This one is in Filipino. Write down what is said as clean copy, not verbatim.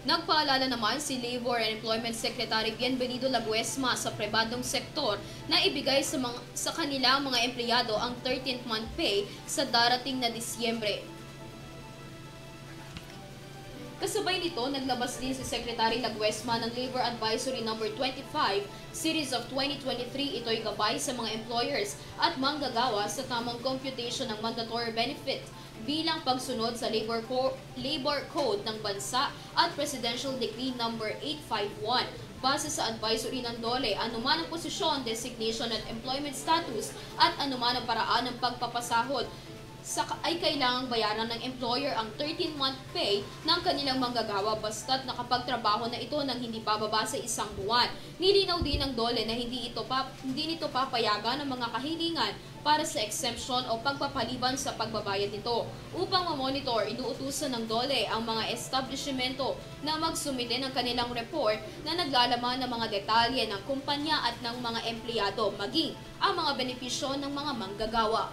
Nagpaalala naman si Labor and Employment Secretary Bienvenido Laguesma sa pribadong sektor na ibigay sa kanilang mga empleyado ang 13th month pay sa darating na Disyembre. Kasabay nito, naglabas din si Secretary Laguesma ng Labor Advisory No. 25, Series of 2023. Ito'y gabay sa mga employers at manggagawa sa tamang computation ng mandatory benefit bilang pagsunod sa Labor Code ng bansa at Presidential Decree No. 851. Base sa advisory ng DOLE, anuman ang posisyon, designation at employment status at anuman ang paraan ng pagpapasahod ay kailangang bayaran ng employer ang 13-month pay ng kanilang manggagawa basta't nakapagtrabaho na ito ng hindi bababa sa isang buwan. Nilinaw din ng DOLE na hindi nito papayagan ang mga kahilingan para sa exemption o pagpapaliban sa pagbabayad nito. Upang mamonitor, inuutusan ng DOLE ang mga establishmento na magsumite ng kanilang report na naglalaman ng mga detalye ng kumpanya at ng mga empleyado maging ang mga benepisyo ng mga manggagawa.